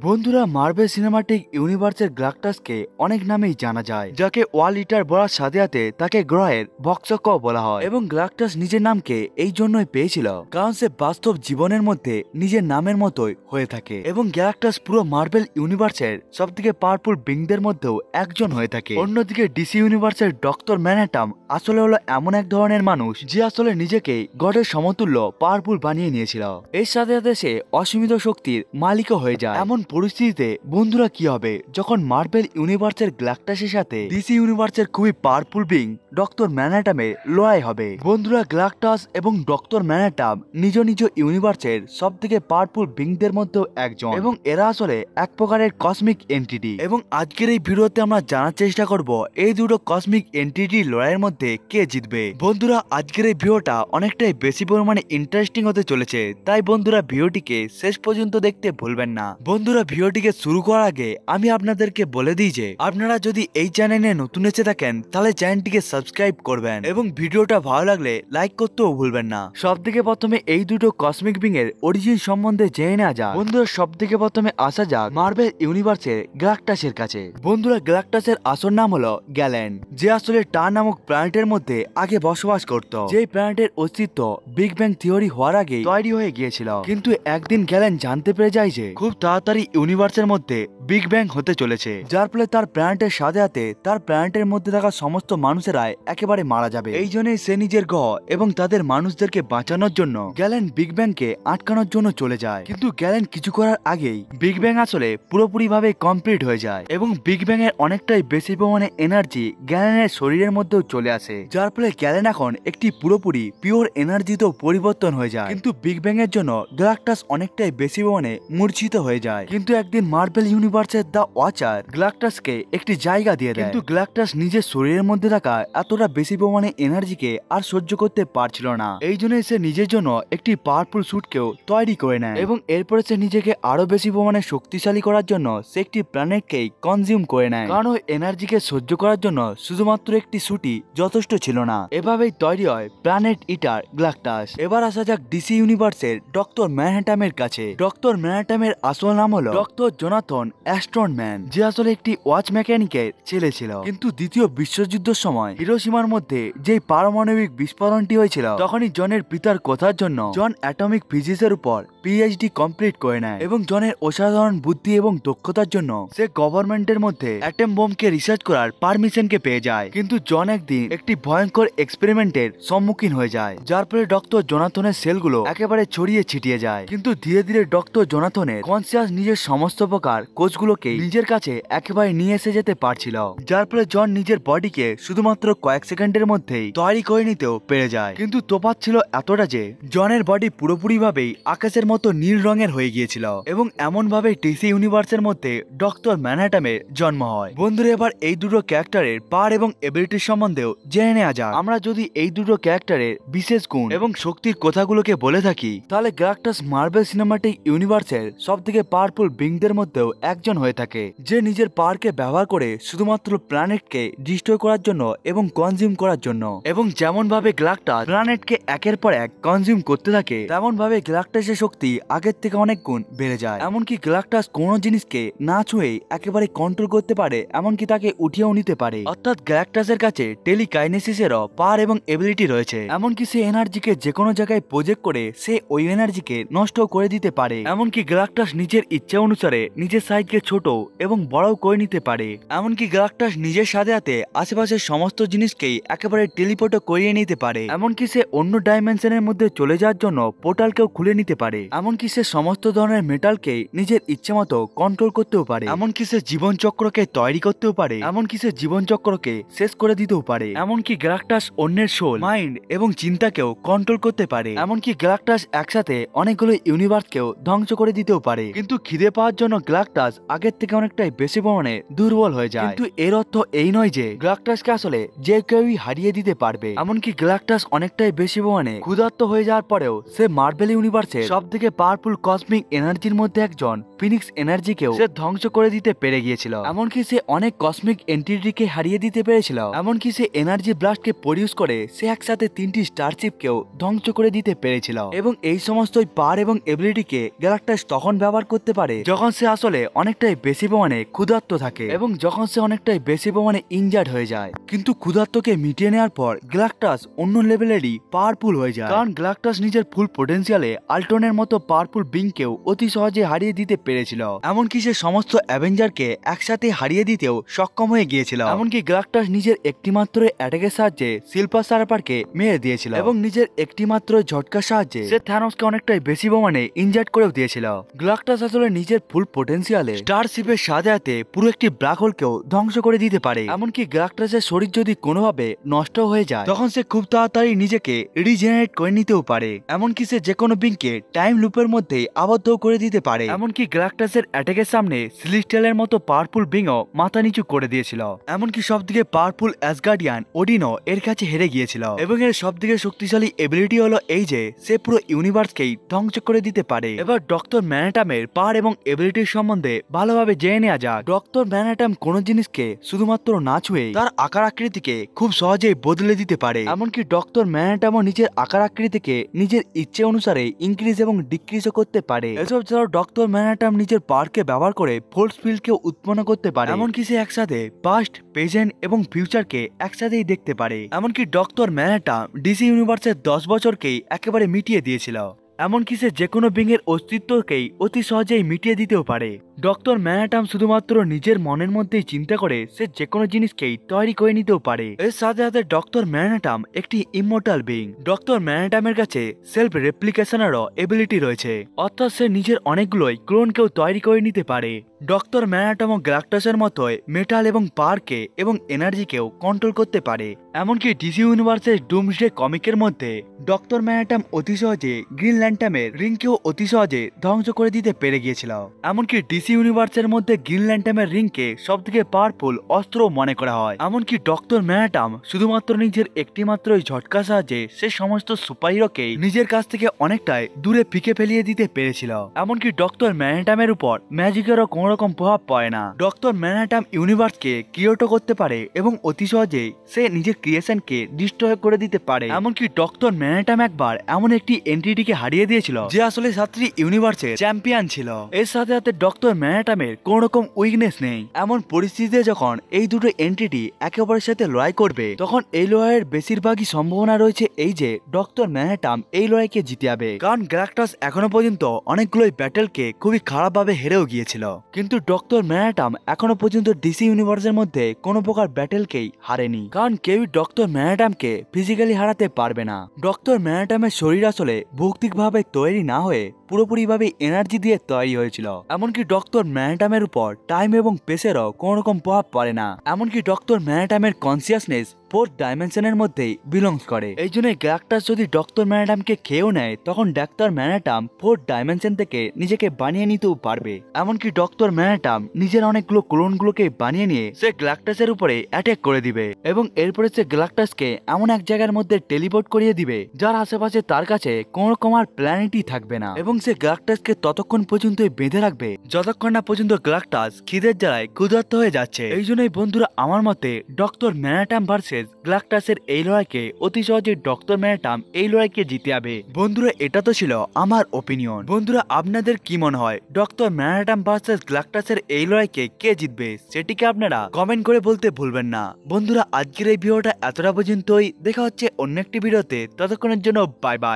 বন্ধুরা, marble cinematic ইউনিভার্সের গ্যালাক্টাসকে অনেক নামেই জানা যায়, যাকে ওয়ার্ল্ড ইটার বলার সাথে সাথে তাকে গ্রহের ভক্ষক বলা হয়। এবং গ্যালাক্টাস নিজের নামকে এই জন্যই পেয়েছিল কারণ সে বাস্তব জীবনের মধ্যে নিজের নামের মতোই হয়ে থাকে। এবং গ্যালাক্টাস পুরো মার্বেল ইউনিভার্সের সবথেকে পাওয়ারফুল বিংদের মধ্যেও একজন হয়ে থাকে। অন্যদিকে ডিসি ইউনিভার্সের ডক্টর ম্যানহাটন আসলে হলো এমন এক ধরনের মানুষ যে আসলে নিজেকে গডের সমতুল্য পাওয়ারফুল বানিয়ে নিয়েছিল। এর সাথে সাথে সে অসীমিত শক্তির মালিকও হয়ে যায়। এমন পরিস্থিতিতে বন্ধুরা কি হবে যখন মার্বেল ইউনিভার্সের গ্যালাক্টাসের সাথে ডিসি ইউনিভার্সের খুবই পাওয়ারফুল বিং ডক্টর ম্যানহাটনের লড়াই হবে। বন্ধুরা, গ্যালাক্টাস এবং ডক্টর ম্যানহাটন নিজ নিজ ইউনিভার্সের সবথেকে পাওয়ারফুল বিংদের মধ্যেও একজন, এবং এরা আসলে এক প্রকারের কসমিক এন্টিটি। এবং আজকের এই ভিডিওতে আমরা জানার চেষ্টা করব এই দুটো কসমিক এন্টিটির লড়াইয়ের মধ্যে কে জিতবে। বন্ধুরা, আজকের এই ভিডিওটা অনেকটাই বেশি পরিমাণে ইন্টারেস্টিং হতে চলেছে, তাই বন্ধুরা ভিডিওটিকে শেষ পর্যন্ত দেখতে ভুলবেন না। বন্ধুরা, ভিডিওটিকে শুরু করার আগে আমি আপনাদেরকে বলে দিই যে আপনারা যদি এই চ্যানেলে নতুন এসে থাকেন তাহলে চ্যানেলটিকে সাবস্ক্রাইব করবেন এবং ভিডিওটা ভালো লাগলে লাইক করতেও ভুলবেন না। সব থেকে প্রথমে এই দুটো কসমিক বিং এর অরিজিন সম্বন্ধে জেনে নেওয়া যাক। বন্ধুরা, সব থেকে প্রথমে আসা যাক মার্বেল ইউনিভার্সের গ্যালাক্টাসের কাছে। বন্ধুরা, গ্যালাক্টাসের আসল নাম হলো গ্যালেন, যে আসলে টার নামক প্ল্যানেটের মধ্যে আগে বসবাস করত। যে প্ল্যানেটের অস্তিত্ব বিগ ব্যাং থিওরি হওয়ার আগে তৈরি হয়ে গিয়েছিল। কিন্তু একদিন গ্যালেন জানতে পেরে যায় যে খুব তাড়াতাড়ি ইউনিভার্সের মধ্যে বিগ ব্যাং হতে চলেছে, যার ফলে তার প্ল্যানেটের সাথে সাথে তার প্ল্যানেটের মধ্যে থাকা সমস্ত মানুষেরাই একেবারে মারা যাবে। এই জন্যই সে নিজের গ্রহ এবং তাদের মানুষদেরকে বাঁচানোর জন্য গ্যালেন বিগ ব্যাং কে আটকানোর জন্য চলে যায়। কিন্তু গ্যালেন কিছু করার আগেই বিগ ব্যাং আসলে পুরোপুরি ভাবে কমপ্লিট হয়ে যায় এবং বিগ ব্যাং এর অনেকটাই বেশি পরিমাণে এনার্জি গ্যালেনের শরীরের মধ্যেও চলে আসে, যার ফলে গ্যালেন এখন একটি পুরোপুরি পিওর এনার্জিতেও পরিবর্তন হয়ে যায়। কিন্তু বিগ ব্যাং এর জন্য গ্যালাক্টাস অনেকটাই বেশি পরিমাণে মূর্ছিত হয়ে যায়। কিন্তু একদিন মার্বেল ইউনিভার্সের দ্য ওয়াচার গ্যালাক্টাসকে একটি জায়গা দিয়ে দেয়, কিন্তু গ্যালাক্টাস নিজের শরীরের মধ্যে থাকা এতটা বেশি পরিমাণে এনার্জিকে আর সহ্য করতে পারছিল না। এই জন্য সে নিজের জন্য একটি পাওয়ারফুল স্যুটকেও তৈরি করে নেয় এবং এরপরে সে নিজেকে আরো বেশি পরিমাণে শক্তিশালী করার জন্য সে একটি প্ল্যানেটকেই কনজিউম করে নেয়, কারণ ওই এনার্জিকে সহ্য করার জন্য শুধুমাত্র একটি স্যুটই যথেষ্ট ছিল না। এভাবেই তৈরি হয় প্ল্যানেট ইটার গ্যালাক্টাস। এবার আসা যাক ডিসি ইউনিভার্সের ডক্টর ম্যানহাটনের কাছে। ডক্টর ম্যানহাটনের আসল নাম হলো ডক্টর জোনাথন অ্যাস্ট্রনম্যান, যে আসলে একটি ওয়াচ মেকানিকের ছেলে ছিল। কিন্তু দ্বিতীয় বিশ্বযুদ্ধের সময় হিরোশিমার মধ্যে যেই পারমাণবিক বিস্ফোরণটি হয়েছিল, তখনই জনের পিতার কথার জন্য জন অ্যাটমিক ফিজিক্সের উপর পিএইচডি কমপ্লিট করে নেয় এবং জনের অসাধারণ বুদ্ধি এবং দক্ষতার জন্য সে গভর্নমেন্টের মধ্যে অ্যাটম বোমকে রিসার্চ করার পারমিশনকে পেয়ে যায়। কিন্তু জন একদিন একটি ভয়ঙ্কর এক্সপেরিমেন্টের সম্মুখীন হয়ে যায়, যার ফলে ডক্টর জোনাথনের সেলগুলো একেবারে ছড়িয়ে ছিটিয়ে যায়। কিন্তু ধীরে ধীরে ডক্টর জোনাথনের কনসিয়াস নিজের সমস্ত প্রকার কোষগুলোকে নিজের কাছে একেবারে নিয়ে এসে যেতে পারছিল, যার ফলে জন নিজের বডিকে শুধুমাত্র কয়েক সেকেন্ডের মধ্যেই তৈরি করে নিতেও পেরে যায়। কিন্তু তোফাৎ ছিল এতটা যে জনের বডি পুরোপুরি ভাবেই আকাশের মতো নীল রঙের হয়ে গিয়েছিল এবং এমন ভাবে ডিসি ইউনিভার্সের মধ্যে ডক্টর ম্যানহাটনের জন্ম হয়। বন্ধুরা, এবার এই দুটো ক্যারেক্টারের পাওয়ার এবং এবিলিটির সম্বন্ধেও জেনে নেওয়া যাক। আমরা যদি এই দুটো ক্যারেক্টারের বিশেষ গুণ এবং শক্তির কথাগুলোকে বলে থাকি, তাহলে গ্যালাক্টাস মার্বেল সিনেমাটিক ইউনিভার্সের সব থেকে পাওয়ারফুল বিংদের মধ্যেও একজন হয়ে থাকে, যে নিজের পাওয়ারকে ব্যবহার করে শুধুমাত্র প্ল্যানেটকে ডিস্ট্রয় করার জন্য এবং কনজিউম করার জন্য। এবং যেমন ভাবে গ্যালাক্টাস প্ল্যানেটকে একের পর এক কনজিউম করতে থাকে, তেমন ভাবে গ্যালাক্টাসের শক্তি আগের থেকে অনেক গুণ বেড়ে যায়। এমনকি গ্যালাক্টাস কোনো জিনিসকে না ছুঁয়ে একেবারে কন্ট্রোল করতে পারে, এমনকি তাকে উঠিয়েও নিতে পারে। অর্থাৎ গ্যালাক্টাসের কাছে টেলিকাইনেসিসেরও পাওয়ার এবং এবিলিটি রয়েছে। এমনকি সে এনার্জিকে যে কোনো জায়গায় প্রজেক্ট করে সে ওই এনার্জিকে নষ্ট করে দিতে পারে। এমনকি গ্যালাক্টাস নিজের ইচ্ছা অনুসারে নিজের সাইজকে ছোট এবং বড় করে নিতে পারে। এমনকি গ্যালাক্টাস নিজের সাথে সাথে আশেপাশের সমস্ত জিনিসকেই একেবারে টেলিপোর্টও করিয়ে নিতে পারে। এমনকি সে অন্য ডাইমেনশনের মধ্যে চলে যাওয়ার জন্য পোর্টালকেও খুলে নিতে পারে। এমনকি সে সমস্ত ধরনের মেটালকে নিজের ইচ্ছে মতো কন্ট্রোল করতেও পারে। এমনকি সে জীবন চক্রকে তৈরি করতেও পারে। এমনকি সে জীবন চক্রকে শেষ করে দিতেও পারে। এমনকি গ্যালাক্টাস অন্যের সোল, মাইন্ড এবং চিন্তাকেও কন্ট্রোল করতে পারে। এমনকি গ্যালাক্টাস একসাথে অনেকগুলো ইউনিভার্সকেও ধ্বংস করে দিতেও পারে। কিন্তু খিদে পাওয়ার জন্য গ্যালাক্টাস আগের থেকে অনেকটাই বেশি পরিমাণে দুর্বল হয়ে যায়। কিন্তু এর অর্থ এই নয় যে গ্যালাক্টাসকে আসলে যে কেউই হারিয়ে দিতে পারবে। এমনকি গ্যালাক্টাস অনেকটাই বেশি পরিমাণে ক্ষুধার্ত হয়ে যাওয়ার পরেও সে মার্বেল ইউনিভার্সের সবথেকে পাওয়ারফুল কসমিক এনার্জির মধ্যে একজন ফিনিক্স এনার্জিকেও সে ধ্বংস করে দিতে পেরে গিয়েছিল। এমনকি সে অনেক কসমিক এন্টিটিকে হারিয়ে দিতে পেরেছিল। এমনকি সে এনার্জি ব্লাস্টকে প্রডিউস করে সে একসাথে 3টি স্টারশিপকেও ধ্বংস করে দিতে পেরেছিল। এবং এই সমস্ত পাওয়ার এবং এবিলিটিকে গ্যালাক্টাস তখন ব্যবহার করতে পারে যখন সে আসলে অনেকটাই বেশি পরিমাণে ক্ষুধার্ত থাকে এবং যখন সে অনেকটাই বেশি পরিমাণে ইনজার্ড হয়ে যায়। কিন্তু ক্ষুধার্তকে মিটিয়ে নেওয়ার পর গ্যালাক্টাস অন্য লেভেলেরই পাওয়ারফুল হয়ে যায়, কারণ গ্যালাক্টাস নিজের ফুল পোটেনশিয়ালে আল্ট্রনের মতো পাওয়ারফুল বিংকেও অতি সহজে হারিয়ে দিতে পেরেছিল। এমনকি সে সমস্ত অ্যাভেঞ্জারকে একসাথে হারিয়ে দিতেও সক্ষম হয়ে গিয়েছিল। এমনকি গ্যালাক্টাস নিজের একটিমাত্র অ্যাটাকের সাহায্যে সিলভার সার্ফারকে মেরে দিয়েছিল এবং নিজের একটিমাত্র ঝটকার সাহায্যে সে থ্যানোসকে অনেকটাই বেশি পরিমাণে ইনজার্ড করেও দিয়েছিল। গ্যালাক্টাস আসলে নিজের ফুল পোটেনশিয়ালে স্টারশিপের সাথে পুরো একটি ব্ল্যাক হোলকেও ধ্বংস করে দিতে পারে। এমনকি গ্যালাক্টাসের শরীর যদি কোনোভাবে নষ্ট হয়ে যায় তখন সে খুব তাড়াতাড়ি নিজেকে রিজেনারেট করে নিতেও পারে। এমনকি সে যে কোনো বিংকে টাইম লুপের মধ্যে আবদ্ধ করে দিতে পারে। এমনকি গ্যালাক্টাসের অ্যাটাকের সামনে সিলিস্টিয়ালের মতো পাওয়ারফুল বিংও মাথা নিচু করে দিয়েছিল। এমনকি সবদিকে পাওয়ারফুল অ্যাসগার্ডিয়ান ওডিনও এর কাছে হেরে গিয়েছিল এবং এর সবদিকে শক্তিশালী এবিলিটি হলো এই যে সে পুরো ইউনিভার্সকেই ধ্বংস করে দিতে পারে। এবার ডক্টর ম্যানহাটামের পাওয়ার এবং এবিলিটির সম্বন্ধে ভালোভাবে জেনে নেওয়া যাক। ডক্টর ম্যানহাটাম কোনো জিনিসকে শুধুমাত্র না ছুঁয়ে তার আকার আকৃতিকে খুব সহজেই বদলে দিতে পারে। এমনকি ডক্টর ম্যানহাটামও নিজের আকার আকৃতিকে নিজের ইচ্ছে অনুসারে ইনক্রিজ এবং ডিক্রিজও করতে পারে। এসব ছাড়াও ডক্টর ম্যানহাটাম নিজের পাওয়ারকে ব্যবহার করে ফোর্স ফিল্ডকে উৎপন্ন করতে পারে। এমনকি সে একসাথে পাস্ট, প্রেজেন্ট এবং ফিউচারকে একসাথেই দেখতে পারে। এমনকি ডক্টর ম্যানহাটাম ডিসি ইউনিভার্সের 10 বছরকেই একেবারে মিটিয়ে দিয়েছিল। এমনকি সে যে কোনো বিংয়ের অস্তিত্বকেই অতি সহজেই মিটিয়ে দিতেও পারে। ডক্টর ম্যানহাটাম শুধুমাত্র নিজের মনের মধ্যেই চিন্তা করে সে যে কোনো জিনিসকেই তৈরি করে নিতেও পারে। এর সাথে সাথে ডক্টর ম্যানহাটাম একটি ইমমর্টাল বিং। ডক্টর ম্যানহাটামের কাছে সেলফ রেপ্লিকেশনেরও এবিলিটি রয়েছে, অর্থাৎ সে নিজের অনেকগুলোই ক্লোনকেও তৈরি করে নিতে পারে। ডক্টর ম্যানহাটাম ও গ্যালাক্টাসের মতোই মেটাল এবং পাওয়ারকে এবং এনার্জিকেও কন্ট্রোল করতে পারে। এমনকি ডিসি ইউনিভার্সের ডুমসডে কমিকের মধ্যে ডক্টর ম্যানহাটাম অতি সহজে গ্রিন ল্যান্টামের রিংকেও অতি সহজে ধ্বংস করে দিতে পেরে গিয়েছিল। এমনকি ডিসি ইউনিভার্সের মধ্যে গ্রিন ল্যান্টামের রিংকে সবথেকে পাওয়ারফুল অস্ত্র মনে করা হয়। এমনকি ডক্টর ম্যানহাটাম শুধুমাত্র নিজের একটিমাত্র ঝটকার সাহায্যে সে সমস্ত সুপারহিরোকে নিজের কাছ থেকে অনেকটাই দূরে ফিকে ফেলিয়ে দিতে পেরেছিল। এমনকি ডক্টর ম্যানহাটামের উপর ম্যাজিকেরও কোনো রকম প্রভাব পড়ে না। ডক্টর ম্যানহাটাম ইউনিভার্সকে ক্রিয়েটও করতে পারে এবং অতি সহজেই সে নিজের ক্রিয়েশনকে ডিস্ট্রয় করে দিতে পারে। এমনকি ডক্টর ম্যানহাটাম একবার এমন একটি এন্টিটিকে হারিয়ে দিয়েছিল যে আসলে 7টি ইউনিভার্সের চ্যাম্পিয়ন ছিল। এর সাথে সাথে ডক্টর ম্যানহাটামের কোন রকম উইকনেস নেই। এমন পরিস্থিতিতে যখন এই দুটো এন্টিটি একে অপরের সাথে লড়াই করবে তখন এই লড়াইয়ের বেশিরভাগই সম্ভাবনা রয়েছে এই যে ডক্টর ম্যানহাটাম এই লড়াইকে জিতে যাবে, কারণ গ্যালাক্টাস এখনো পর্যন্ত অনেকগুলোই ব্যাটেলকে খুবই খারাপভাবে হেরেও গিয়েছিল। কিন্তু ডক্টর ম্যানহাটাম এখনো পর্যন্ত ডিসি ইউনিভার্সের মধ্যে কোনো প্রকার ব্যাটেলকেই হারেনি, কারণ কেউই ডক্টর ম্যানহাটামকে ফিজিক্যালি হারাতে পারবে না। ডক্টর ম্যানহাটামের শরীর আসলে ভৌতিকভাবে তৈরি না হয়ে পুরোপুরিভাবে এনার্জি দিয়ে তৈরি হয়েছিল। এমনকি ডক্টর ম্যানহাটামের উপর টাইম এবং স্পেসেরও কোনো রকম প্রভাব পড়ে না। এমনকি ডক্টর ম্যানহাটামের কনসিয়াসনেস 4th ডাইমেনশনের মধ্যেই বিলংস করে। এই জন্য গ্যালাক্টাস যদি ডক্টর ম্যানহাটামকে খেয়েও নেয় তখন ডক্টর ম্যানহাটাম 4th ডাইমেনশন থেকে নিজেকে বানিয়ে নিতেও পারবে। এমনকি ডক্টর ম্যানহাটাম নিজের অনেকগুলো ক্লোনগুলোকে বানিয়ে নিয়ে সে গ্যালাক্টাসের উপরে অ্যাটাক করে দিবে এবং এরপরে সে গ্যালাক্টাসকে এমন এক জায়গার মধ্যে টেলিপোর্ট করিয়ে দিবে যার আশেপাশে তার কাছে কোনো রকম আর প্ল্যানেটই থাকবে না এবং সে গ্যালাক্টাসকে ততক্ষণ পর্যন্তই বেঁধে রাখবে যতক্ষণ না পর্যন্ত গ্যালাক্টাস খিদের জ্বালায় ক্ষুধার্ত হয়ে যাচ্ছে। এই জন্যই বন্ধুরা আমার মতে ডক্টর ম্যানহাটাম ভার্সেস গ্যালাক্টাসের এই লড়াইকে অতি সহজে ডক্টর ম্যানহাটাম এই লড়াইকে জিতে যাবে। বন্ধুরা এটা তো ছিল আমার ওপিনিয়ন। বন্ধুরা আপনাদের কি মনে হয় ডক্টর ম্যানহাটাম ভার্সেস গ্যালাক্টাসের এই লড়াইকে কে জিতবে সেটিকে আপনারা কমেন্ট করে বলতে ভুলবেন না। বন্ধুরা আজকের এই ভিডিওটা এতটা পর্যন্তই, দেখা হচ্ছে অন্য একটি ভিডিওতে, ততক্ষণের জন্য বাই বাই।